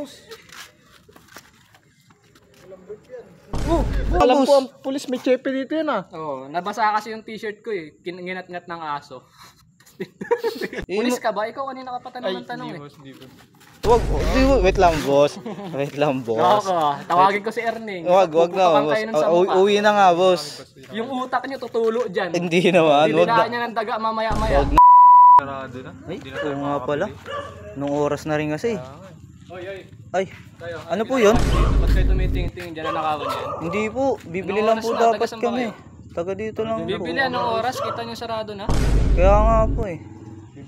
boss. Alam boss. ko ang pulis may chepe dito yan ah. Oo, nabasa kasi yung t-shirt ko eh. Ginat-ngat ng aso. Pulis ka ba? Ikaw kanina ka pa tanong ng tanong eh. Wait lang, boss. Wait lang, boss. Ako, tawagin ko si Erning. Wag na, boss. Uwi na nga, boss. Yung utak niyo tutulo dyan. Hindi naman, wag Didilaan na. niya ng daga mamaya-maya. Wag na. Ay, oo nga pala. Nung oras na rin kasi. Oy. Ay, Kayo, ano po yun? Ba't kayo tumitingin-tingin dyan na nakawan yan? Hindi po, bibili Anong lang po oras na? dapat Taga saan ba kami. kayo? Taga dito lang po. Bibili anong oras? Kita niyo sarado na? Kaya nga po eh.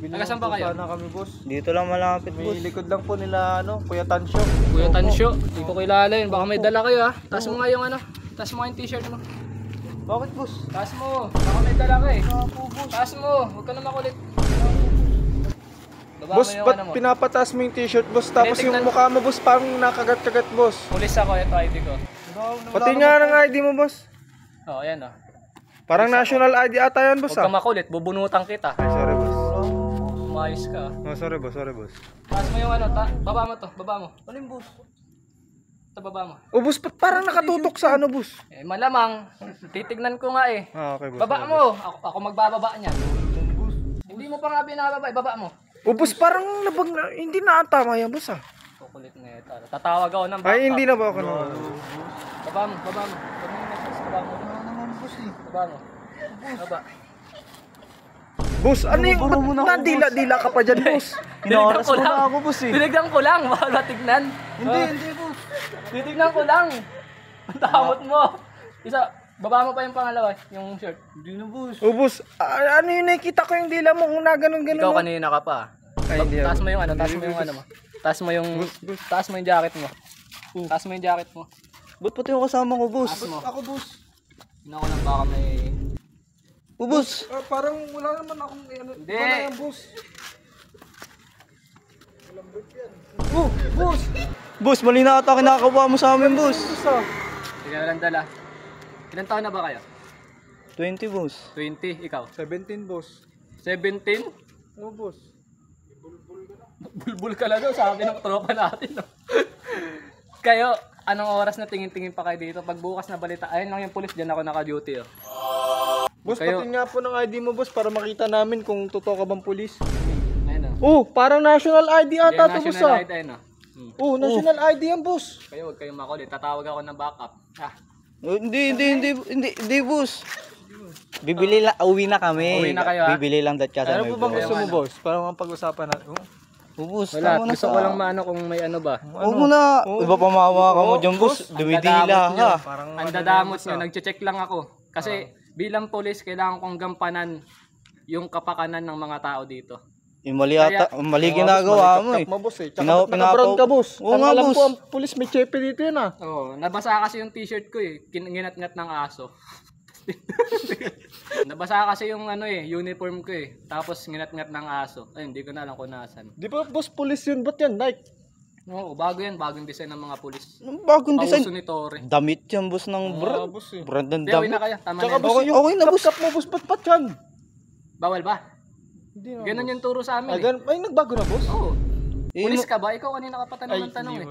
Taga saan ba kayo? Sana kami boss. Dito lang malapit, May boss. likod lang po nila Kuya Tansyo. Kuya Tansyo, hindi ko kilala yun. Baka may dala kayo ha. Taas mo nga yung taas mo nga yung t-shirt mo. Bakit boss? Taas mo, baka may dala ka eh. Taas mo, huwag ka na makulit. Baba Boss, mo yung ba't mo. pinapataas mo yung t-shirt boss? Tapos yung Tinitignan- mukha mo boss parang nakagat-kagat boss. Pulis ako, ito ID ko. Pati nga ng ID mo boss. Oh, ayan oh. Parang national ID ata yan boss Huwag ka ah. makulit, bubunutan kita. Ay, sorry boss. Umayos ka. Oh, sorry boss. Taas mo yung baba mo to, baba mo. Alin boss? Ito baba mo. Oh boss, ba't parang nakatutok sa boss? Eh malamang, titignan ko nga eh. Ah, okay boss. Baba mo, ako magbababa niyan. Hindi mo pa nga binababa, ibaba mo. Oh boss, parang hindi na tama yan boss ah. Kukulit na ito. Tatawag ako ng backup. Ay, hindi na ba ako na? Baba mo. Baba mo. Baba mo. Baba. Boss, ano yung dila ka pa dyan boss? Tinignan ko lang. ako, boss eh. Tinignan ko lang. Baka matignan. Hindi boss. Titignan ko lang. Ang tamot mo. Isa, baba mo pa yung pangalawa, yung shirt. Hindi na, boss. Oh boss, ano yung nakita ko yung dila mo kung na ganun. Ikaw kanina ka pa. Ay, hindi Taas ako. mo yung mo. Taas mo yung jacket mo. Taas mo yung jacket mo. Ba't pati yung kasama ko, boss? Taas mo. Ako boss. Tingnan ko lang baka may... Oh, boss. Parang wala naman akong Hindi. wala yan boss. Oh, boss. Boss, mali na ata kinakawa mo sa amin, boss. Boss ah. Sige na lang dala. Ilan taon na ba kayo? 20, boss. 20, ikaw? 17 boss. 17? Oh boss. Bulbul ka lang daw, sabi ng tropa natin. No? Kayo, anong oras na tingin-tingin pa kayo dito? Pag bukas na balita, ayun lang yung pulis, dyan ako naka-duty. Oh. Boss, Kayo- pati nga po ng ID mo boss para makita namin kung totoo ka bang pulis. Ayun Oh, parang national ID ata to boss ah. ID, ayun oh. Oh, national ID yan boss. Kayo, huwag kayong makulit. Tatawag ako ng backup. Ah, Oh, hindi, boss. Bibili lang, uwi na kami. Uwi na kayo, ha? Bibili lang dat kasi Ano may po bang boss. gusto mo boss? Para mapag-usapan natin. Oh, boss, wala, tama na gusto ko lang maano kung may ano ba. Huwag mo na. Iba pa mawa ka mo dyan, boss. Dumidila ka. Parang Ang dadamot nyo, nagche-check lang ako. Kasi bilang polis, kailangan kong gampanan yung kapakanan ng mga tao dito. Yung mali ata, mali ginagawa mo eh. mo boss eh. Pinaw- Tsaka naka-brown ka boss. Oo Ang nga, alam boss. ko ang pulis may chepe dito yan ah. Oo, nabasa kasi yung t-shirt ko eh. Ginat-ngat ng aso. Nabasa kasi yung uniform ko eh. Tapos ginat-ngat ng aso. Ay, hindi ko na alam kung nasan. Di ba boss pulis yun? Ba't yan? Like, Oo, bago yan. Bagong design ng mga pulis. Bagong design. Pauso ni Torre. Damit yan, boss, ng brand. boss eh. Brand ng Hindi, uwi damit. na kayo. Tama Tsaka na yan. boss, Okay, yung okay na, boss. kap-kap mo boss, ba't yan? Bawal ba? Hindi na. Ganun yung turo sa amin eh. Ay, nagbago na boss? Oo. Eh, Pulis ka ba? Ikaw kanina ka pa tanong ng tanong eh.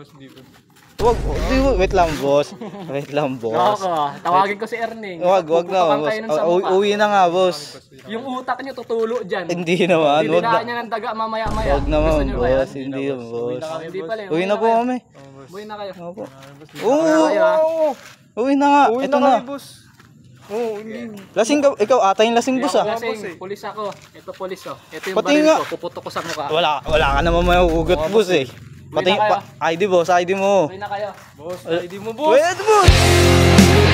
Wait lang, boss. Wait lang, boss. Ako, tawagin ko si Erning. Wag na, Puputokan boss. kayo nun sa mukha. Uwi na nga, boss. Yung utak niyo tutulo dyan. Hindi naman, wag Didilaan na. niya ng daga mamaya-maya. Wag naman, Gusto niyo ba yan? boss. Hindi, boss. Hindi pala yun. Uwi na po kami. Uwi na kayo. Opo. kayo, ha? Uwi na nga. Uwi Ito na na. kami boss. Oo, hindi. Lasing ka, ikaw ata yung lasing, boss, ah. Lasing, pulis ako. Ito pulis oh. Ito yung Pati baril nga. ko. Puputok ko sa mukha. Wala ka naman may ugat, boss, eh. Pati Uwi na kayo. ID, boss, ID mo. Uwi na kayo. Boss, ID mo boss. Wait, boss!